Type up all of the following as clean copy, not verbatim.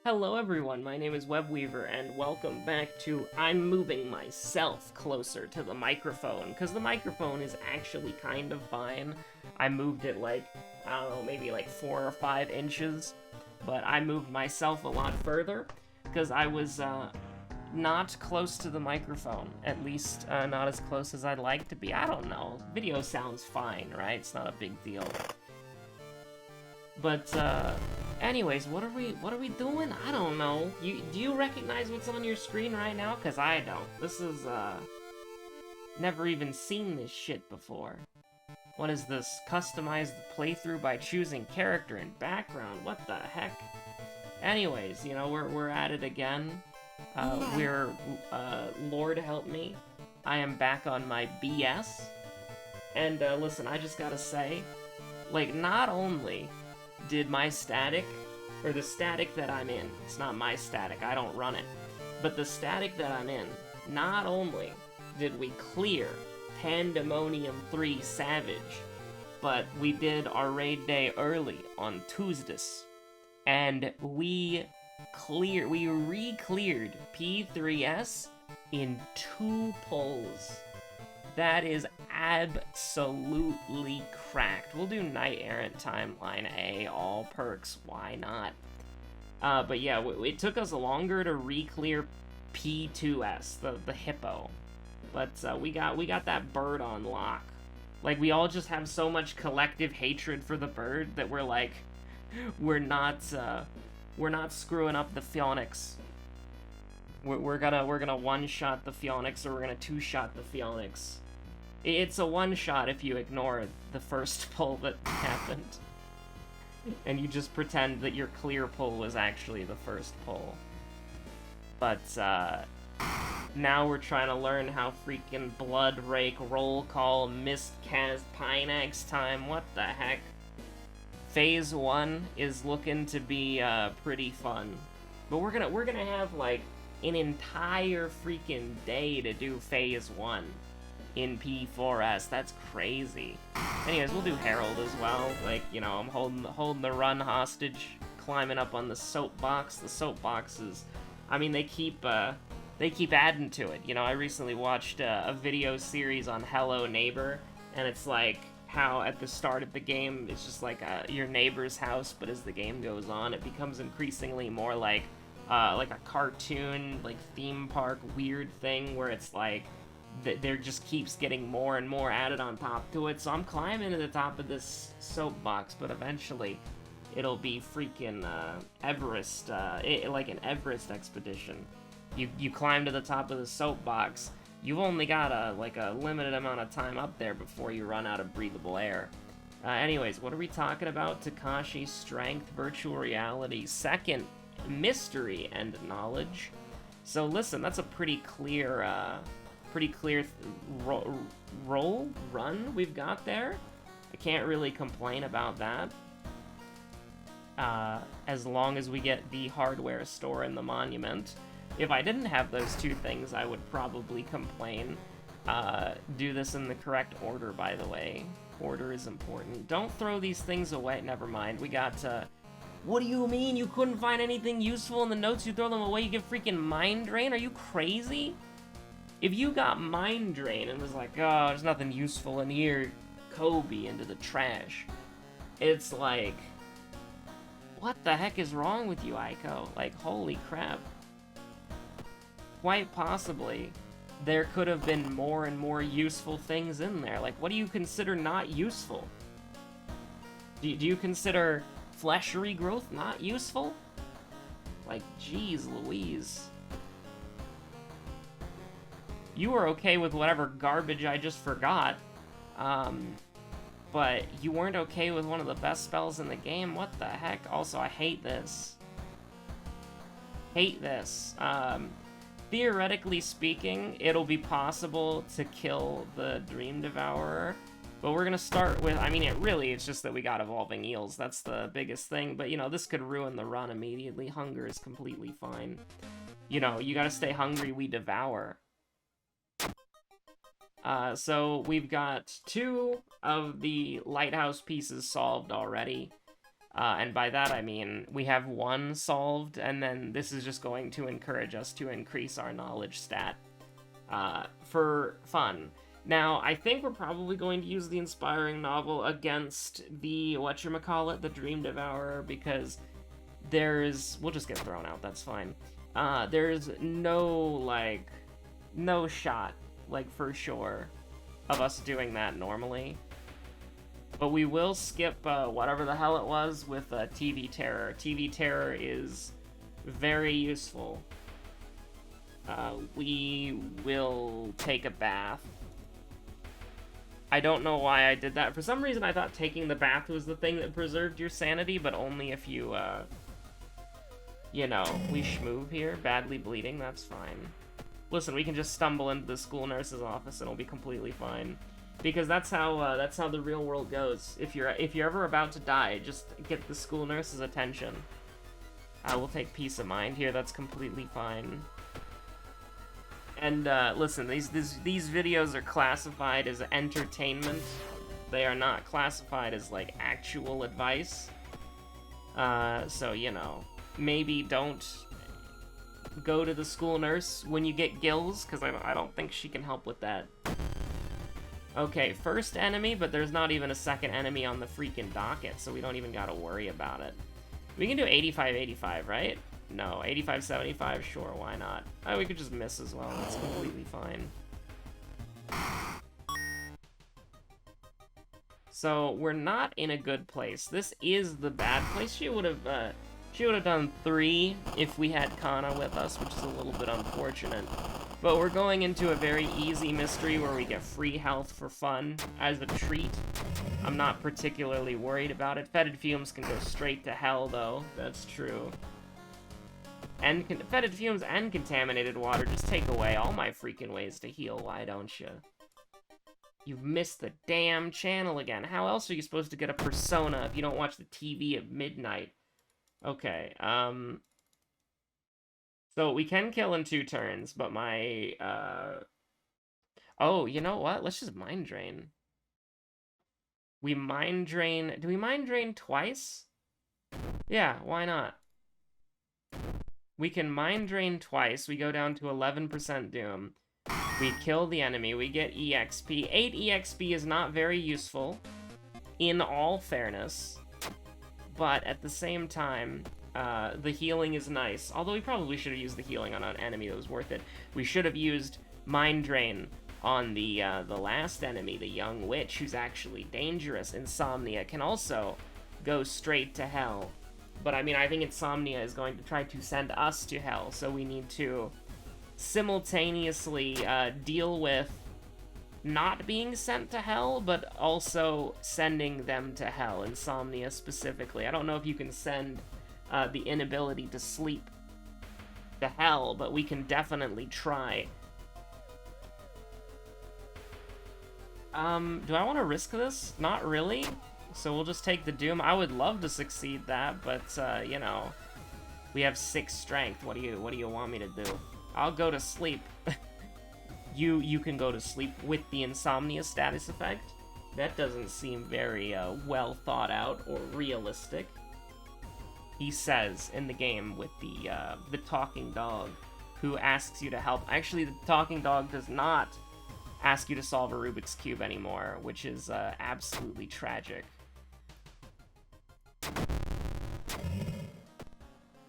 Hello everyone, my name is Webweaver, and welcome back to I'm moving myself closer to the microphone, because the microphone is actually kind of fine. I moved it like, I don't know, maybe like 4 or 5 inches, but I moved myself a lot further, because I was, not close to the microphone, at least not as close as I'd like to be. I don't know, video sounds fine, right? It's not a big deal. But, anyways, what are we doing? I don't know. Do you recognize what's on your screen right now? Cause I don't. This is, never even seen this shit before. What is this? Customize the playthrough by choosing character and background. What the heck? Anyways, you know, we're at it again. Lord help me. I am back on my BS. And, listen, I just gotta say, like, not only did my static, or the static that I'm in, it's not my static, I don't run it, but the static that I'm in, not only did we clear Pandemonium 3 Savage, but we did our raid day early on Tuesdays, and we re-cleared P3S in 2 pulls. That is absolutely cracked. We'll do Knight Errant Timeline A, all perks, why not? But yeah, it took us longer to re-clear P2S, the hippo. But we got that bird on lock. Like, we all just have so much collective hatred for the bird that we're like, we're not screwing up the Phoenix. We're gonna one-shot the Phoenix, or we're gonna two-shot the Phoenix. It's a one-shot if you ignore the first pull that happened. And you just pretend that your clear pull was actually the first pull. But, now we're trying to learn how freaking Blood Rake, Roll Call, Mistcast, Pineaxe time, what the heck? Phase 1 is looking to be, pretty fun. But we're gonna have, like, an entire freaking day to do Phase 1 in P4S. That's crazy. Anyways, we'll do Herald as well. Like, you know, I'm holding the run hostage, climbing up on the soapbox. The soapbox is, I mean, they keep adding to it. You know, I recently watched a video series on Hello Neighbor, and it's like how at the start of the game it's just like your neighbor's house, but as the game goes on, it becomes increasingly more like a cartoon, like theme park weird thing where it's like there just keeps getting more and more added on top to it. So I'm climbing to the top of this soapbox, but eventually it'll be freaking Everest, like an Everest expedition. You climb to the top of the soapbox. You've only got a limited amount of time up there before you run out of breathable air. Anyways, what are we talking about? Takashi, strength, virtual reality, second, mystery, and knowledge. So listen, that's a pretty clear run we've got there. I can't really complain about that. As long as we get the hardware store in the monument. If I didn't have those two things, I would probably complain. Do this in the correct order, by the way. Order is important. Don't throw these things away. Never mind. We got, what do you mean you couldn't find anything useful in the notes? You throw them away, you get freaking mind drain? Are you crazy? If you got mind drain and was like, oh, there's nothing useful in here, Kobe into the trash. It's like, what the heck is wrong with you, Aiko? Like, holy crap. Quite possibly, there could have been more and more useful things in there. Like, what do you consider not useful? Do you consider flesh regrowth not useful? Like, geez Louise. You were okay with whatever garbage I just forgot, but you weren't okay with one of the best spells in the game? What the heck? Also, I hate this. Hate this. Theoretically speaking, it'll be possible to kill the Dream Devourer, but we're gonna start with, I mean, it's just that we got Evolving Eels, that's the biggest thing, but, you know, this could ruin the run immediately. Hunger is completely fine. You know, you gotta stay hungry, we devour. So we've got 2 of the lighthouse pieces solved already. And by that I mean we have one solved, and then this is just going to encourage us to increase our knowledge stat for fun. Now, I think we're probably going to use the inspiring novel against the, whatchamacallit, the Dream Devourer, because we'll just get thrown out, that's fine. There's no shot, for sure, of us doing that normally. But we will skip whatever the hell it was with TV Terror. TV Terror is very useful. We will take a bath. I don't know why I did that. For some reason, I thought taking the bath was the thing that preserved your sanity, but only if you, we schmoove here. Badly bleeding, that's fine. Listen, we can just stumble into the school nurse's office and it'll be completely fine. Because that's how the real world goes. If you're ever about to die, just get the school nurse's attention. I will take peace of mind here, that's completely fine. And, listen, these videos are classified as entertainment. They are not classified as, actual advice. So, maybe don't go to the school nurse when you get gills, because I don't think she can help with that. Okay, first enemy, but there's not even a second enemy on the freaking docket, so we don't even gotta worry about it. We can do 85-85, right? No, 85-75, sure, why not? Oh, we could just miss as well, that's completely fine. So, we're not in a good place. This is the bad place. She would have done 3 if we had Kana with us, which is a little bit unfortunate. But we're going into a very easy mystery where we get free health for fun as a treat. I'm not particularly worried about it. Fetid fumes can go straight to hell, though. That's true. And fetid fumes and contaminated water just take away all my freaking ways to heal, why don't you? You've missed the damn channel again. How else are you supposed to get a persona if you don't watch the TV at midnight? Okay, so we can kill in 2 turns, but my, oh, you know what? Let's just Mind Drain. We Mind Drain... Do we Mind Drain twice? Yeah, why not? We can Mind Drain twice. We go down to 11% Doom. We kill the enemy. We get EXP. 8 EXP is not very useful, in all fairness. But at the same time, the healing is nice. Although we probably should have used the healing on an enemy that was worth it. We should have used Mind Drain on the last enemy, the young witch, who's actually dangerous. Insomnia can also go straight to hell. But I mean, I think Insomnia is going to try to send us to hell, so we need to simultaneously deal with not being sent to hell, but also sending them to hell, Insomnia specifically. I don't know if you can send the inability to sleep to hell, but we can definitely try. Do I want to risk this? Not really. So we'll just take the Doom. I would love to succeed that, but, you know, we have 6 strength. What do you want me to do? I'll go to sleep. You can go to sleep with the Insomnia status effect. That doesn't seem very, well thought out or realistic. He says in the game with the talking dog who asks you to help. Actually, the talking dog does not ask you to solve a Rubik's Cube anymore, which is, absolutely tragic.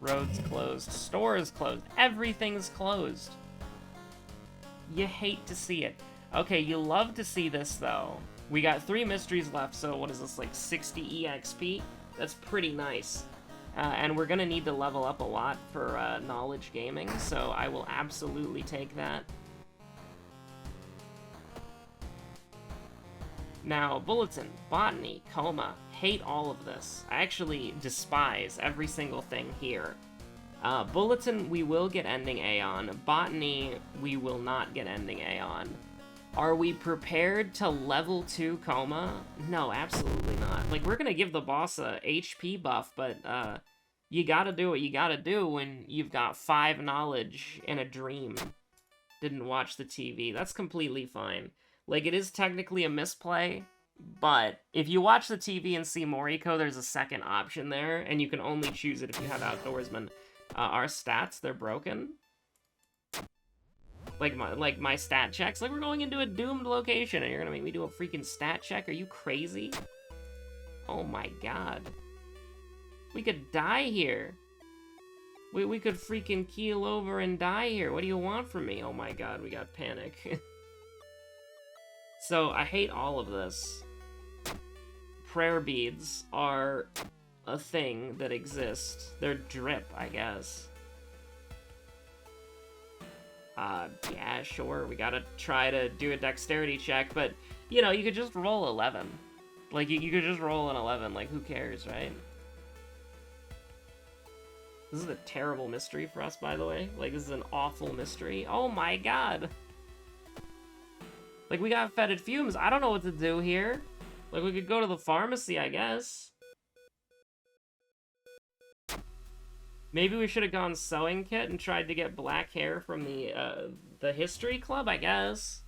Roads closed. Stores closed. Everything's closed. You hate to see it. Okay, you love to see this, though. We got 3 mysteries left, so what is this, like 60 EXP? That's pretty nice. And we're gonna need to level up a lot for knowledge gaming, so I will absolutely take that. Now, Bulletin, Botany, Coma, hate all of this. I actually despise every single thing here. Bulletin, we will get ending A on. Botany, we will not get ending A on. Are we prepared to level 2 Coma? No, absolutely not. Like, we're gonna give the boss a HP buff, but, you gotta do what you gotta do when you've got 5 knowledge in a dream. Didn't watch the TV. That's completely fine. Like, it is technically a misplay, But if you watch the TV and see Moriko, there's a second option there, and you can only choose it if you have Outdoorsman. Our stats, they're broken. Like my stat checks. Like, we're going into a doomed location, and you're gonna make me do a freaking stat check? Are you crazy? Oh my god. We could die here. We could freaking keel over and die here. What do you want from me? Oh my god, we got panic. So, I hate all of this. Prayer beads are a thing that exists. They're drip, I guess. Yeah, sure, we gotta try to do a dexterity check, but, you know, you could just roll 11. Like, you could just roll an 11, like, who cares, right? This is a terrible mystery for us, by the way. Like, this is an awful mystery. Oh my god! Like, we got fetid fumes. I don't know what to do here. Like, we could go to the pharmacy, I guess. Maybe we should have gone sewing kit and tried to get black hair from the history club, I guess.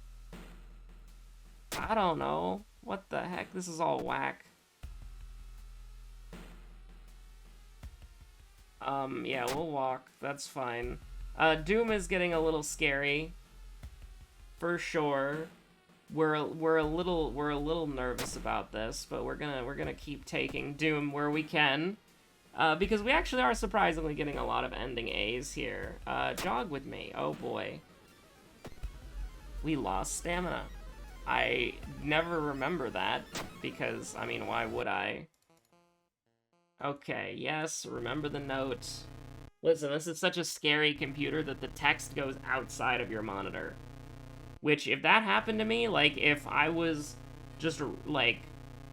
I don't know. What the heck? This is all whack. Yeah, we'll walk. That's fine. Doom is getting a little scary. For sure. We're a little nervous about this, but we're gonna keep taking Doom where we can. Because we actually are surprisingly getting a lot of ending A's here. Jog with me. Oh boy. We lost stamina. I never remember that, because, I mean, why would I? Okay, yes, remember the note. Listen, this is such a scary computer that the text goes outside of your monitor. Which, if that happened to me, like, if I was just, like,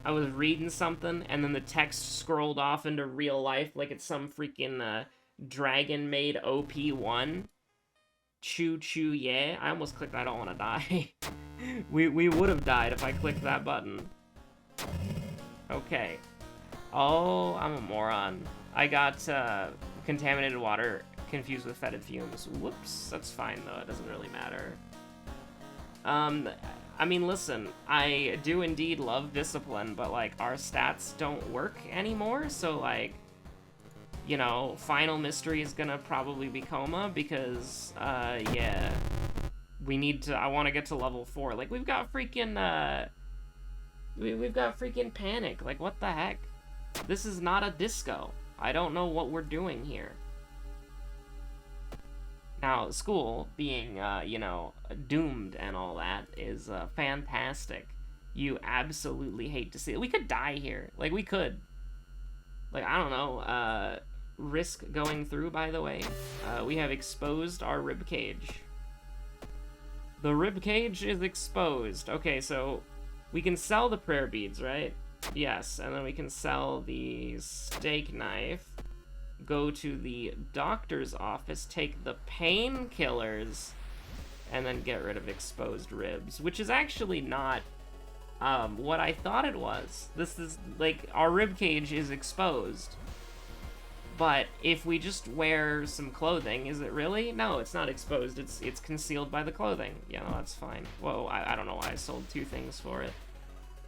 I was reading something, and then the text scrolled off into real life, like it's some freaking, dragon-made OP1. Choo choo yeah. I almost clicked I don't want to die. we would have died if I clicked that button. Okay. Oh, I'm a moron. I got, contaminated water confused with fetid fumes. Whoops. That's fine, though. It doesn't really matter. I mean, listen, I do indeed love discipline, but, like, our stats don't work anymore, so, like, you know, final mystery is gonna probably be coma, because, yeah, we need to, I want to get to level 4. Like, we've got freaking, we've got freaking panic. Like, what the heck? This is not a disco. I don't know what we're doing here. Now, school, being, you know, doomed and all that, is, fantastic. You absolutely hate to see it. We could die here. Like, we could. Like, I don't know, risk going through, by the way. We have exposed our ribcage. The ribcage is exposed. Okay, so we can sell the prayer beads, right? Yes, and then we can sell the steak knife. Go to the doctor's office, take the painkillers, and then get rid of exposed ribs, which is actually not what I thought it was. This is, like, our rib cage is exposed. But if we just wear some clothing, is it really? No, it's not exposed. It's concealed by the clothing. Yeah, no, that's fine. Whoa, I don't know why I sold 2 things for it.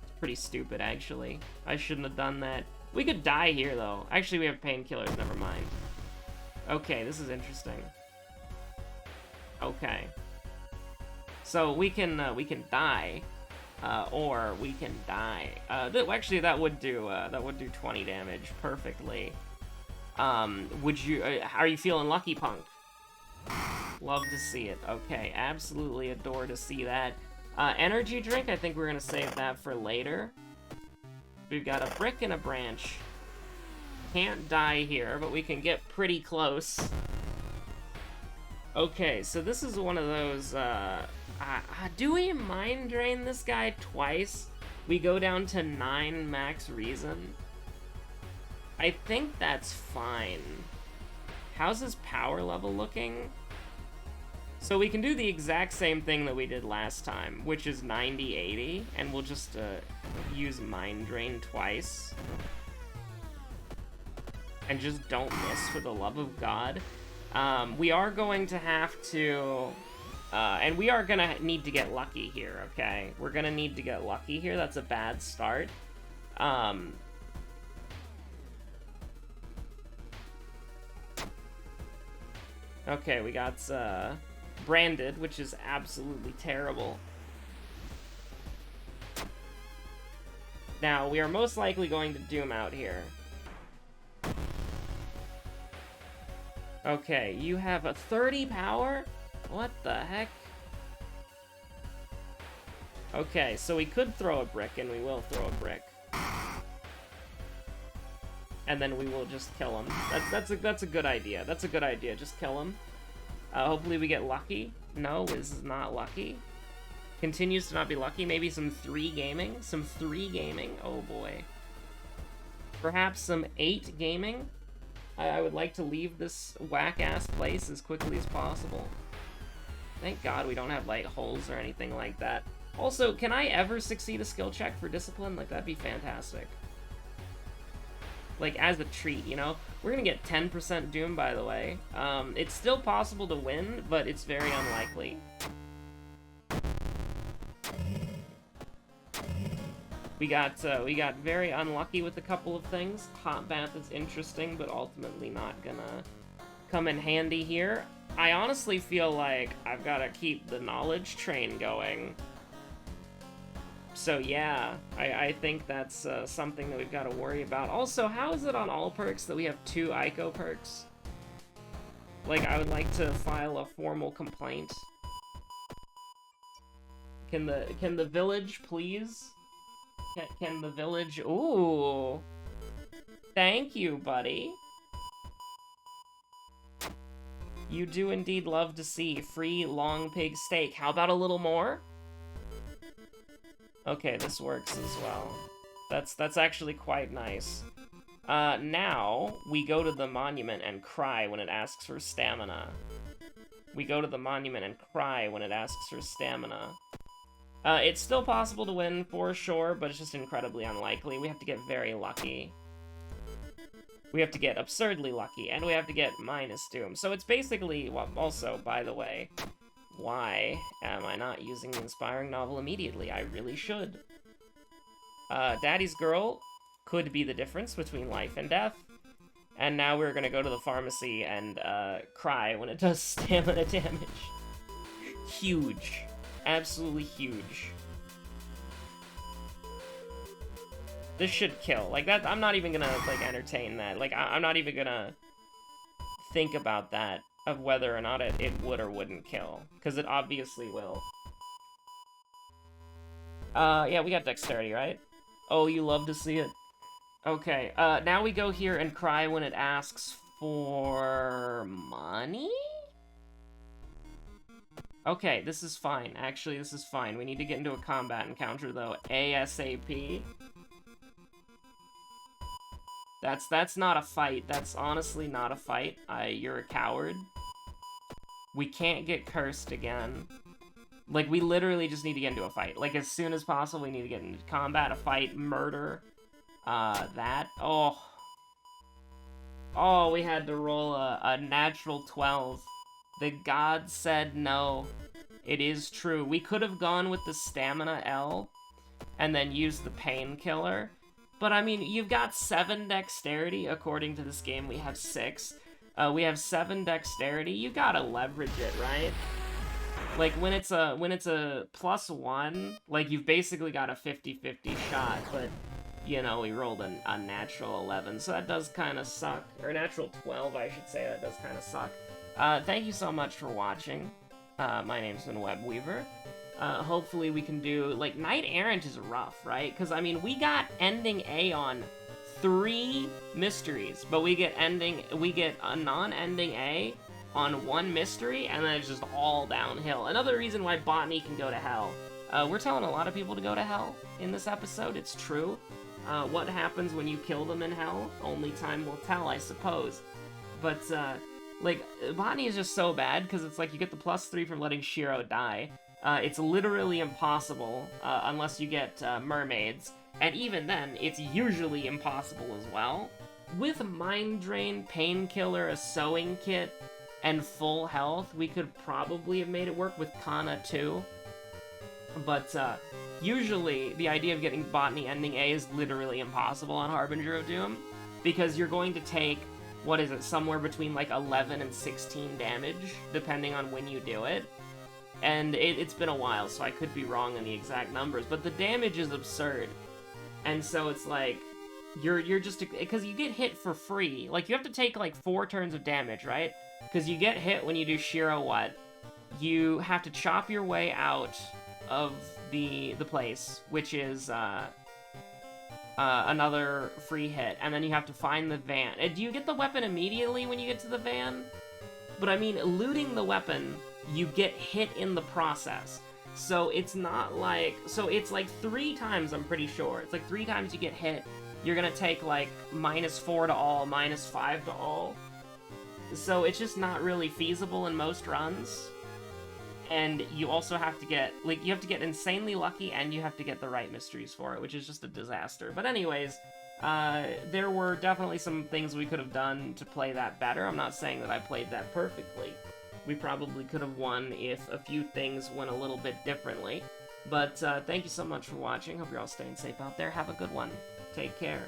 It's pretty stupid, actually. I shouldn't have done that. We could die here, though. Actually, we have painkillers, never mind. Okay, this is interesting. Okay. So, we can die, or we can die. Actually, that would do 20 damage perfectly. Would you, are you feeling lucky, Punk? Love to see it. Okay, absolutely adore to see that. Energy drink, I think we're gonna save that for later. We've got a brick and a branch. Can't die here, but we can get pretty close. Okay, so this is one of those, do we mind drain this guy twice? We go down to 9 max reason. I think that's fine. How's his power level looking? So we can do the exact same thing that we did last time, which is 90-80, and we'll just use Mind Drain twice. And just don't miss, for the love of God. We are going to have to And we are gonna need to get lucky here, okay? We're gonna need to get lucky here. That's a bad start. Okay, we got, branded, which is absolutely terrible. Now, we are most likely going to doom out here. Okay, you have a 30 power? What the heck? Okay, so we could throw a brick, and we will throw a brick. And then we will just kill him. That's a good idea. That's a good idea. Just kill him. Hopefully we get lucky. No, this is not lucky. Continues to not be lucky. Maybe some 3 gaming. Some 3 gaming. Oh boy. Perhaps some 8 gaming. I would like to leave this whack-ass place as quickly as possible. Thank God we don't have, like, holes or anything like that. Also, can I ever succeed a skill check for discipline? Like, that'd be fantastic. Like, as a treat, you know? We're gonna get 10% Doom, by the way. It's still possible to win, but it's very unlikely. We got very unlucky with a couple of things. Hot Bath is interesting, but ultimately not gonna come in handy here. I honestly feel like I've gotta keep the knowledge train going. So yeah, I think that's something that we've got to worry about. Also, how is it on all perks that we have 2 Ico perks? Like, I would like to file a formal complaint. Can the village please? Can the village? Ooh, thank you, buddy. You do indeed love to see free long pig steak. How about a little more? Okay, this works as well. That's actually quite nice. Now, we go to the monument and cry when it asks for stamina. We go to the monument and cry when it asks for stamina. It's still possible to win, for sure, but it's just incredibly unlikely. We have to get very lucky. We have to get absurdly lucky, and we have to get minus Doom. So it's basically, well, also, by the way, why am I not using the inspiring novel immediately? I really should. Daddy's Girl could be the difference between life and death. And now we're gonna go to the pharmacy and cry when it does stamina damage. Huge. Absolutely huge. This should kill. Like, that, I'm not even gonna, like, entertain that. Like, I'm not even gonna think about that, of whether or not it would or wouldn't kill. Because it obviously will. Yeah, we got dexterity, right? Oh, you love to see it. Okay, now we go here and cry when it asks for money? Okay, this is fine. Actually, this is fine. We need to get into a combat encounter, though, ASAP. That's not a fight. That's honestly not a fight. You're a coward. We can't get cursed again. Like, we literally just need to get into a fight. Like, as soon as possible, we need to get into combat, a fight, murder. That. Oh. Oh, we had to roll a natural 12. The god said no. It is true. We could have gone with the stamina L and then used the painkiller. But, I mean, you've got 7 dexterity. According to this game, we have 6. We have 7 dexterity. You gotta leverage it, right? Like, when it's a +1, like, you've basically got a 50-50 shot, but, you know, we rolled a natural 11, so that does kind of suck. Or a natural 12, I should say. That does kind of suck. Thank you so much for watching. My name's been Webweaver. Hopefully we can do, like, Knight Errant is rough, right? Because, I mean, we got ending A on 3 mysteries, but we get a non-ending A on 1 mystery, and then it's just all downhill. Another reason why Botany can go to hell. We're telling a lot of people to go to hell in this episode, it's true. What happens when you kill them in hell? Only time will tell, I suppose. But, like, Botany is just so bad, because it's like you get the +3 from letting Shiro die. It's literally impossible, unless you get mermaids. And even then, it's usually impossible as well. With Mind Drain, Painkiller, a Sewing Kit, and full health, we could probably have made it work with Kana too. But usually, the idea of getting Botany ending A is literally impossible on Harbinger of Doom, because you're going to take, what is it, somewhere between like 11 and 16 damage, depending on when you do it. And it's been a while, so I could be wrong on the exact numbers, but the damage is absurd. And so it's like, you're just, because you get hit for free. Like, you have to take like 4 turns of damage, right? Because you get hit when you do Shiro What. You have to chop your way out of the place, which is another free hit, and then you have to find the van. Do you get the weapon immediately when you get to the van? But I mean, looting the weapon, you get hit in the process. So it's not like, so it's like 3 times, I'm pretty sure. It's like 3 times you get hit. You're gonna take like -4 to all, -5 to all. So it's just not really feasible in most runs. And you also have to get, like, you have to get insanely lucky, and you have to get the right mysteries for it, which is just a disaster. But anyways, there were definitely some things we could have done to play that better. I'm not saying that I played that perfectly. We probably could have won if a few things went a little bit differently. But thank you so much for watching. Hope you're all staying safe out there. Have a good one. Take care.